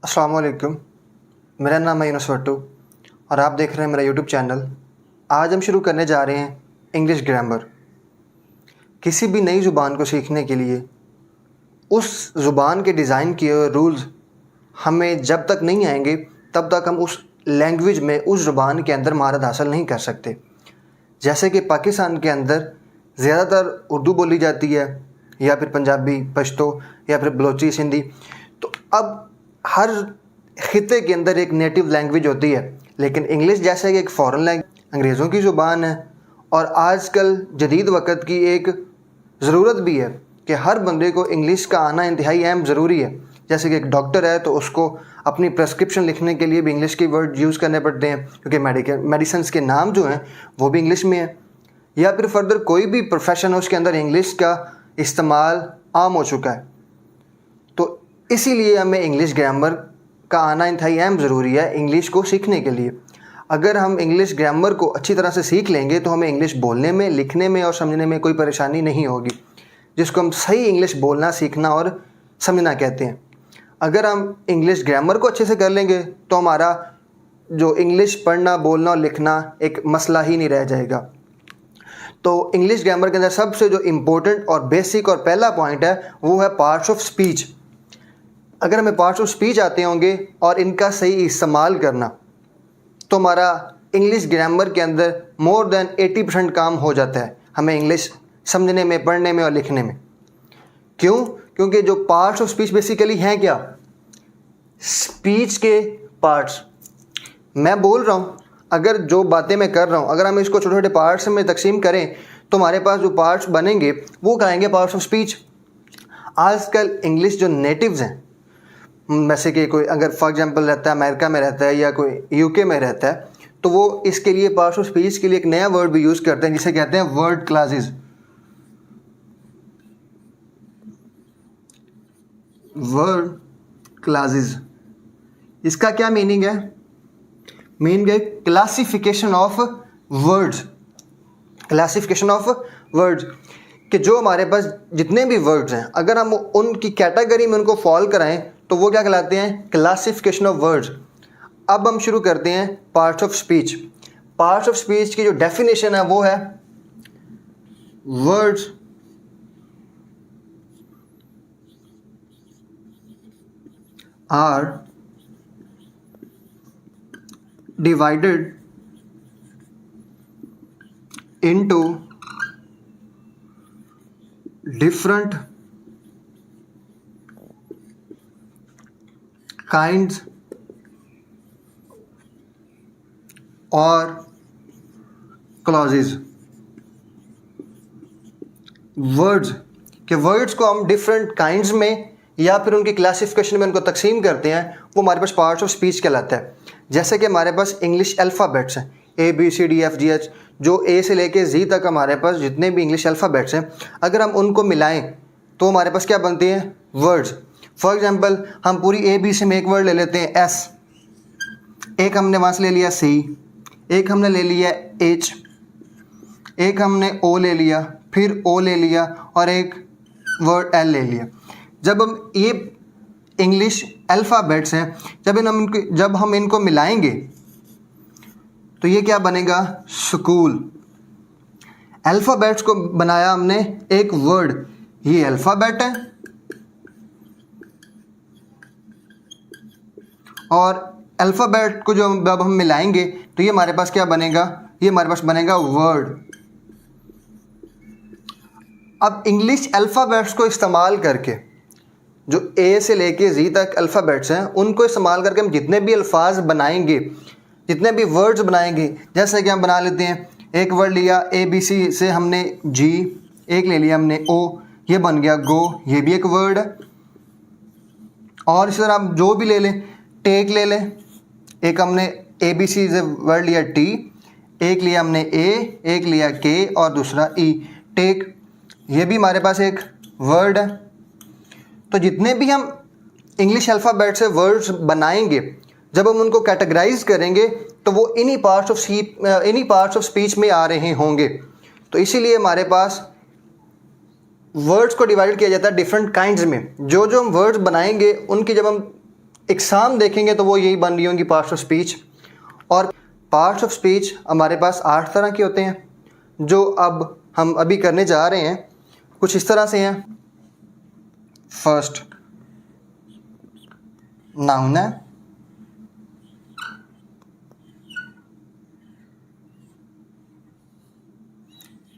अस्सलाम वालेकुम। मेरा नाम है यूनुस भट्टू और आप देख रहे हैं मेरा यूट्यूब चैनल। आज हम शुरू करने जा रहे हैं इंग्लिश ग्रामर। किसी भी नई ज़ुबान को सीखने के लिए उस ज़ुबान के डिज़ाइन किए हुए रूल्स हमें जब तक नहीं आएंगे तब तक हम उस लैंग्वेज में, उस ज़ुबान के अंदर महारत हासिल नहीं कर सकते। जैसे कि पाकिस्तान के अंदर ज़्यादातर उर्दू बोली जाती है, या फिर पंजाबी, पश्तो, या फिर बलोची, सिंधी। तो अब हर ख़िते के अंदर एक नेटिव लैंग्वेज होती है, लेकिन इंग्लिश जैसे कि एक फ़ॉरेन लैंग्वेज, अंग्रेज़ों की ज़ुबान है और आजकल जदीद वक़्त की एक ज़रूरत भी है कि हर बंदे को इंग्लिश का आना इंतहाई अहम ज़रूरी है। जैसे कि एक डॉक्टर है तो उसको अपनी प्रेस्क्रिप्शन लिखने के लिए भी इंग्लिश के वर्ड यूज़ करने पड़ते हैं, क्योंकि मेडिसिन के नाम जो हैं वो भी इंग्लिश में है। या फिर फर्दर कोई भी प्रोफेशन है उसके अंदर इंग्लिश का इस्तेमाल आम हो चुका है। तो इसीलिए हमें इंग्लिश ग्रामर का आना इंतहाई अहम ज़रूरी है इंग्लिश को सीखने के लिए। अगर हम इंग्लिश ग्रामर को अच्छी तरह से सीख लेंगे तो हमें इंग्लिश बोलने में, लिखने में और समझने में कोई परेशानी नहीं होगी, जिसको हम सही इंग्लिश बोलना, सीखना और समझना कहते हैं। अगर हम इंग्लिश ग्रामर को अच्छे से कर लेंगे तो हमारा जो इंग्लिश पढ़ना, बोलना और लिखना एक मसला ही नहीं रह जाएगा। तो इंग्लिश ग्रामर के अंदर सबसे जो इम्पोर्टेंट और बेसिक और पहला पॉइंट है वो है पार्ट्स ऑफ स्पीच। अगर हमें पार्ट्स ऑफ स्पीच आते होंगे और इनका सही इस्तेमाल करना, तो हमारा इंग्लिश ग्रामर के अंदर मोर देन 80% काम हो जाता है हमें इंग्लिश समझने में, पढ़ने में और लिखने में। क्यों? क्योंकि जो पार्ट्स ऑफ स्पीच बेसिकली हैं क्या? स्पीच के पार्ट्स। मैं बोल रहा हूँ, अगर जो बातें मैं कर रहा हूँ, अगर हम इसको छोटे छोटे पार्ट्स में तकसीम करें तो हमारे पास जो पार्ट्स बनेंगे वो कहेंगे पार्ट्स ऑफ स्पीच। आजकल इंग्लिश जो नेटिव्स हैं, वैसे कि कोई अगर फॉर एग्जांपल रहता है अमेरिका में रहता है या कोई यूके में रहता है, तो वो इसके लिए पार्ट्स ऑफ स्पीच के लिए एक नया वर्ड भी यूज़ करते हैं जिसे कहते हैं वर्ड क्लासेस। वर्ड क्लासेस, इसका क्या मीनिंग है? मीनिंग है classification of words. Classification of words कि जो हमारे पास जितने भी वर्ड्स हैं, अगर हम उनकी कैटेगरी में उनको फॉल कराएं तो वो क्या कहलाते हैं? Classification of words. अब हम शुरू करते हैं parts of speech. Parts of speech की जो डेफिनेशन है वो है words are divided into different kinds or clauses। Words के वर्ड्स को हम डिफरेंट काइंड्स में या फिर उनकी क्लासिफिकेशन में उनको तकसीम करते हैं, वो हमारे पास पार्ट्स ऑफ स्पीच कहलाता है। जैसे कि हमारे पास इंग्लिश अल्फ़ाबेट्स हैं ABCDFGH, जो A से लेके Z तक हमारे पास जितने भी इंग्लिश अल्फ़ाबेट्स हैं, अगर हम उनको मिलाएं तो हमारे पास क्या बनते हैं? वर्ड्स। फॉर एग्जांपल हम पूरी ABC में एक वर्ड ले लेते हैं S, एक हमने वहाँ से ले लिया C, एक हमने ले लिया H, एक हमने O ले लिया, फिर O ले लिया और एक वर्ड L ले लिया। जब हम ये इंग्लिश अल्फ़ाबेट्स हैं, जब हम इनको मिलाएंगे तो ये क्या बनेगा? स्कूल। अल्फ़ाबेट्स को बनाया हमने एक वर्ड, ये अल्फ़ाबेट है और अल्फ़ाबेट को जब हम मिलाएंगे तो ये हमारे पास क्या बनेगा? ये हमारे पास बनेगा वर्ड। अब इंग्लिश अल्फ़ाबेट्स को इस्तेमाल करके, जो A से लेके Z तक अल्फ़ाबेट्स हैं, उनको इस्तेमाल करके हम जितने भी अल्फाज बनाएंगे, जितने भी वर्ड्स बनाएंगे, जैसे कि हम बना लेते हैं, एक वर्ड लिया ABC से हमने G, एक ले लिया हमने O, ये बन गया गो, ये भी एक वर्ड है। और इस तरह आप जो भी ले लें, टेक ले लें, एक हमने ABC से वर्ड लिया T, एक लिया हमने A, एक लिया K और दूसरा E, टेक, ये भी हमारे पास एक वर्ड है। तो जितने भी हम इंग्लिश अल्फ़ाबेट से वर्ड्स बनाएंगे, जब हम उनको कैटेगराइज करेंगे तो वो इन्हीं पार्ट्स ऑफ स्पीच में आ रहे होंगे। तो इसीलिए हमारे पास वर्ड्स को डिवाइड किया जाता है डिफरेंट काइंड्स में। जो जो हम वर्ड्स बनाएंगे उनकी जब हम एग्ज़ाम देखेंगे तो वो यही बन रही होंगी पार्ट्स ऑफ स्पीच। और पार्ट्स ऑफ स्पीच हमारे पास 8 तरह के होते हैं, जो अब हम अभी करने जा रहे हैं। कुछ इस तरह से हैं। फर्स्ट नाउन है,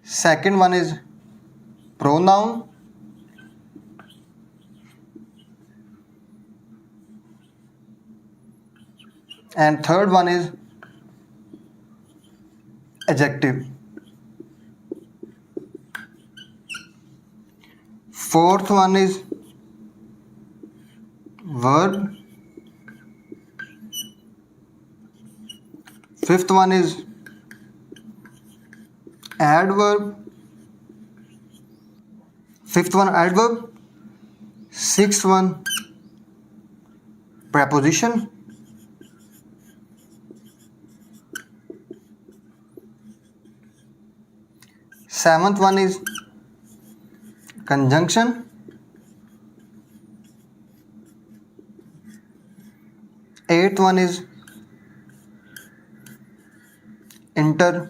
second one is pronoun, and third one is adjective. Fourth one is verb. Fifth one is adverb. Fifth one adverb. Sixth one preposition. Seventh one is conjunction. Eighth one is interjection.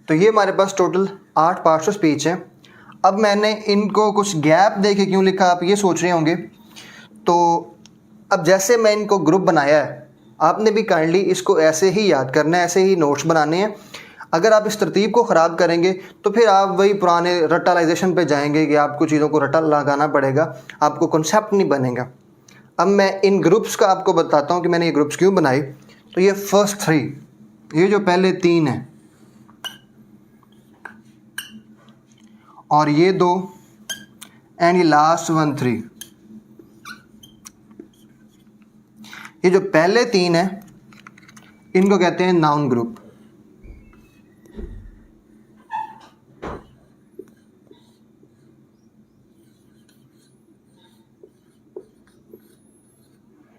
तो ये हमारे पास total 8 parts of speech हैं। अब मैंने इनको कुछ gap दे के क्यों लिखा, आप ये सोच रहे होंगे। तो अब जैसे मैं इनको ग्रुप बनाया है, आपने भी काइंडली इसको ऐसे ही याद करना है, ऐसे ही नोट्स बनाने हैं। अगर आप इस तरतीब को ख़राब करेंगे तो फिर आप वही पुराने रटालाइजेशन पे जाएंगे कि आपको चीज़ों को रटा लगाना पड़ेगा, आपको कॉन्सेप्ट नहीं बनेगा। अब मैं इन ग्रुप्स का आपको बताता हूँ कि मैंने ये ग्रुप्स क्यों बनाए। तो ये फर्स्ट 3, ये जो पहले 3 हैं, और ये 2, एंड ये लास्ट 1 3। ये जो पहले 3 हैं इनको कहते हैं नाउन ग्रुप।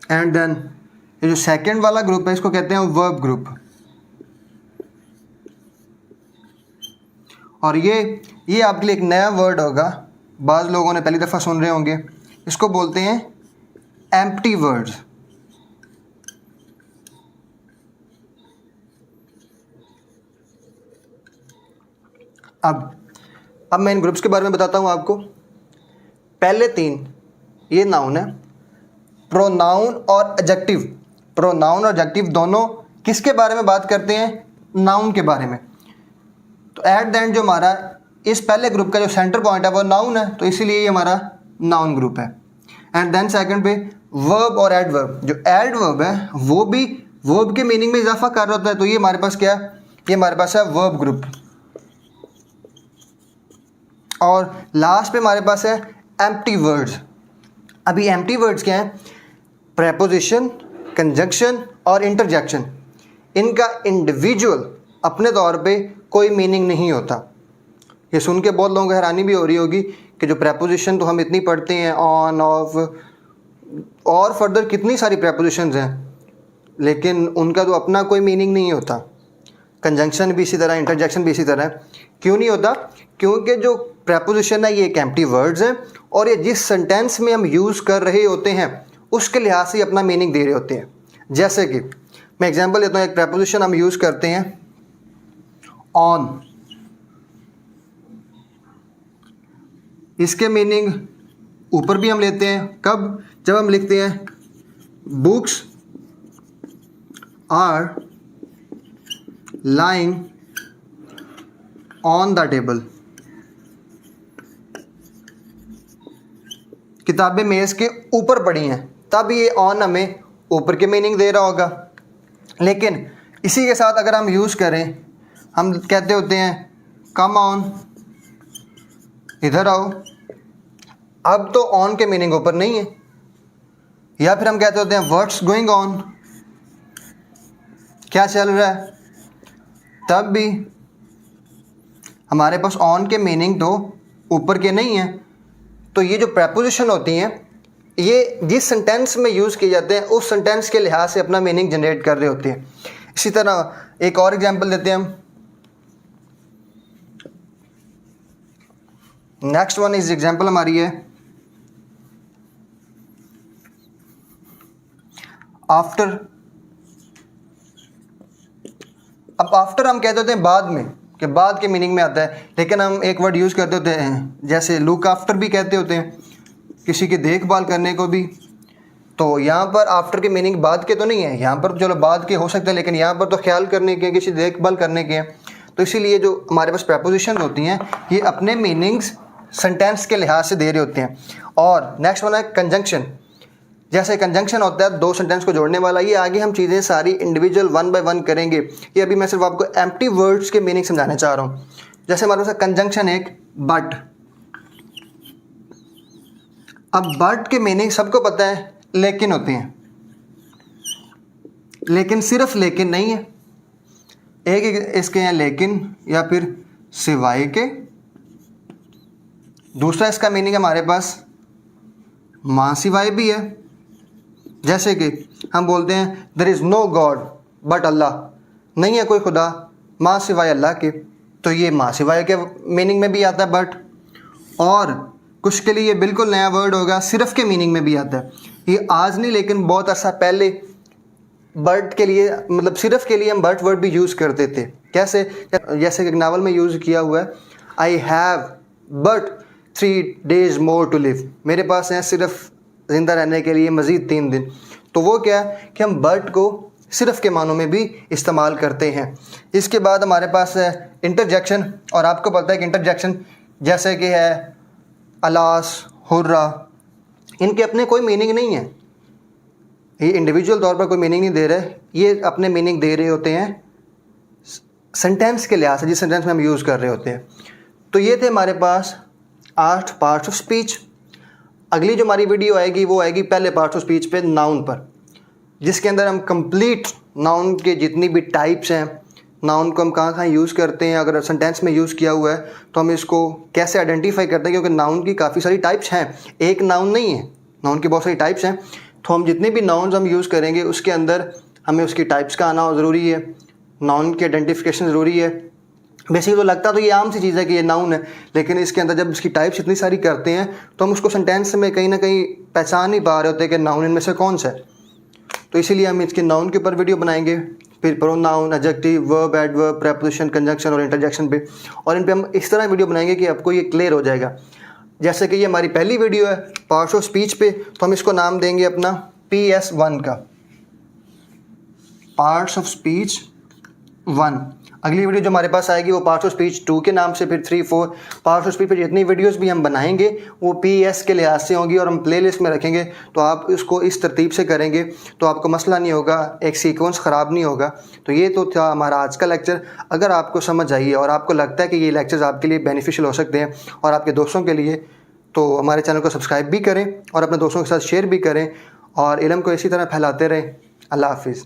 एंड देन ये जो सेकंड वाला ग्रुप है इसको कहते हैं वर्ब ग्रुप। और ये आपके लिए एक नया वर्ड होगा, बाज़ लोगों ने पहली दफ़ा सुन रहे होंगे। इसको बोलते हैं एम्प्टी वर्ड्स। अब मैं इन ग्रुप्स के बारे में बताता हूँ आपको। पहले 3 ये नाउन है, प्रोनाउन और एडजेक्टिव। प्रोनाउन और एडजेक्टिव दोनों किसके बारे में बात करते हैं? नाउन के बारे में। तो एट द एंड जो हमारा इस पहले ग्रुप का जो सेंटर पॉइंट है वो नाउन है, तो इसीलिए ये हमारा नाउन ग्रुप है। एंड देन सेकंड पे वर्ब और एडवर्ब। जो एडवर्ब है वो भी वर्ब के मीनिंग में इजाफा कर रहा होता है, तो ये हमारे पास क्या है? ये हमारे पास है वर्ब ग्रुप। और लास्ट पे हमारे पास है एम्प्टी वर्ड्स। अभी एम्प्टी वर्ड्स क्या हैं? प्रेपोजिशन, कंजंक्शन और इंटरजेक्शन। इनका इंडिविजुअल अपने तौर पे कोई मीनिंग नहीं होता। ये सुन के बहुत लोगों को हैरानी भी हो रही होगी कि जो प्रेपोजिशन तो हम इतनी पढ़ते हैं, ऑन, ऑफ, और फर्दर कितनी सारी प्रेपोजिशंस हैं, लेकिन उनका तो अपना कोई मीनिंग नहीं होता। कंजंक्शन भी इसी तरह, इंटरजेक्शन भी इसी तरह। क्यों नहीं होता? क्योंकि जो प्रेपोजिशन है ये एक एम्प्टी वर्ड्स हैं, और ये जिस सेंटेंस में हम यूज़ कर रहे होते हैं उसके लिहाज से अपना मीनिंग दे रहे होते हैं। जैसे कि मैं एग्जांपल देता हूँ, एक प्रेपोजिशन हम यूज़ करते हैं ऑन। इसके मीनिंग ऊपर भी हम लेते हैं। कब? जब हम लिखते हैं books are lying on the table. किताबें मेज़ के ऊपर पड़ी हैं, तब ये ऑन हमें ऊपर के मीनिंग दे रहा होगा। लेकिन इसी के साथ अगर हम यूज़ करें, हम कहते होते हैं कम ऑन, इधर आओ। अब तो ऑन के मीनिंग ऊपर नहीं है। या फिर हम कहते होते हैं व्हाट्स गोइंग ऑन, क्या चल रहा है, तब भी हमारे पास ऑन के मीनिंग तो ऊपर के नहीं हैं। तो ये जो प्रेपोजिशन होती हैं ये जिस सेंटेंस में यूज़ किए जाते हैं उस सेंटेंस के लिहाज से अपना मीनिंग जनरेट कर रहे होते हैं। इसी तरह एक और एग्जांपल देते हैं हम। नेक्स्ट वन इज एग्जाम्पल हमारी है आफ्टर। अब आफ्टर हम कहते होते हैं बाद में, कि बाद के मीनिंग में आता है, लेकिन हम एक वर्ड यूज़ करते होते हैं जैसे लुक आफ्टर भी कहते होते हैं किसी की देखभाल करने को भी। तो यहाँ पर आफ्टर के मीनिंग बाद के तो नहीं है, यहाँ पर चलो बाद के हो सकते हैं, लेकिन यहाँ पर तो ख्याल करने के, किसी देखभाल करने के हैं। तो इसीलिए जो हमारे पास प्रपोजिशन होती हैं ये अपने मीनिंग्स सेंटेंस के लिहाज से दे रहे होते हैं। और नेक्स्ट वन है कंजंक्शन। जैसे कंजंक्शन होता है दो सेंटेंस को जोड़ने वाला, ये आगे हम चीज़ें सारी इंडिविजुअल वन बाय वन करेंगे। ये अभी मैं सिर्फ आपको एम्प्टी वर्ड्स के मीनिंग समझाना चाह रहा हूँ। जैसे हमारे पास कंजंक्शन एक बट। अब बट के मीनिंग सबको पता है लेकिन होते हैं, लेकिन सिर्फ लेकिन नहीं है, एक इसके हैं लेकिन या फिर सिवाय के। दूसरा इसका मीनिंग हमारे पास मां सिवाय भी है। जैसे कि हम बोलते हैं there is no God but Allah, नहीं है कोई खुदा मां सिवाय अल्लाह के, तो ये मां सिवाय के मीनिंग में भी आता है बट। और कुछ के लिए ये बिल्कुल नया वर्ड होगा, सिर्फ के मीनिंग में भी आता है। ये आज नहीं लेकिन बहुत अर्सा पहले बट के लिए, मतलब सिर्फ के लिए हम बट वर्ड भी यूज़ करते थे। कैसे? जैसे कि एक नावल में यूज़ किया हुआ है I have but 3 days more to live, मेरे पास हैं सिर्फ ज़िंदा रहने के लिए मज़ीद 3 दिन। तो वो क्या है कि हम बट को सिर्फ के मानों में भी इस्तेमाल करते हैं। इसके बाद हमारे पास है इंटरजेक्शन। और आपको पता है कि इंटरजेक्शन जैसे कि है अलास, हुर्रा, इनके अपने कोई मीनिंग नहीं है, ये इंडिविजुअल तौर पर कोई मीनिंग नहीं दे रहे, ये अपने मीनिंग दे रहे होते हैं सेंटेंस के लिहाज से, जिस सेंटेंस में हम यूज़ कर रहे होते हैं। तो ये थे हमारे पास 8 पार्ट्स ऑफ स्पीच। अगली जो हमारी वीडियो आएगी वो आएगी पहले पार्ट्स ऑफ स्पीच पे, नाउन पर, जिसके अंदर हम कंप्लीट नाउन के जितनी भी टाइप्स हैं, नाउन को हम कहाँ कहाँ यूज़ करते हैं, अगर सेंटेंस में यूज़ किया हुआ है तो हम इसको कैसे आइडेंटिफाई करते हैं, क्योंकि नाउन की काफ़ी सारी टाइप्स हैं, एक नाउन नहीं है, नाउन की बहुत सारी टाइप्स हैं। तो हम जितने भी नाउन्स हम यूज़ करेंगे उसके अंदर हमें उसकी टाइप्स का आना ज़रूरी है, नाउन की आइडेंटिफिकेशन ज़रूरी है। बेसिकली तो लगता तो ये आम सी चीज़ है कि ये नाउन है, लेकिन इसके अंदर जब इसकी टाइप्स इतनी सारी करते हैं तो हम उसको सेंटेंस में कहीं ना कहीं पहचान नहीं पा रहे होते कि नाउन इनमें से कौन सा है। तो इसीलिए हम इसके नाउन के ऊपर वीडियो बनाएंगे, फिर pronoun, adjective, verb, adverb, preposition, conjunction और इंटरजेक्शन पे, और इन पे हम इस तरह वीडियो बनाएंगे कि आपको ये क्लियर हो जाएगा। जैसे कि ये हमारी पहली वीडियो है पार्ट्स ऑफ स्पीच पे, तो हम इसको नाम देंगे अपना PS1 का, पार्ट्स ऑफ स्पीच 1। अगली वीडियो जो हमारे पास आएगी वो पार्ट्स ऑफ स्पीच 2 के नाम से, फिर 3, 4 पार्ट्स ऑफ स्पीच पे जितनी वीडियोस भी हम बनाएंगे वो PS के लिहाज से होंगी और हम प्लेलिस्ट में रखेंगे। तो आप इसको इस तरतीब से करेंगे तो आपको मसला नहीं होगा, एक सीक्वेंस ख़राब नहीं होगा। तो ये तो था हमारा आज का लेक्चर। अगर आपको समझ आई और आपको लगता है कि ये लेक्चर्स आपके लिए बेनिफिशियल हो सकते हैं और आपके दोस्तों के लिए, तो हमारे चैनल को सब्सक्राइब भी करें और अपने दोस्तों के साथ शेयर भी करें और इल्म को इसी तरह फैलाते रहें। अल्लाह हाफिज़।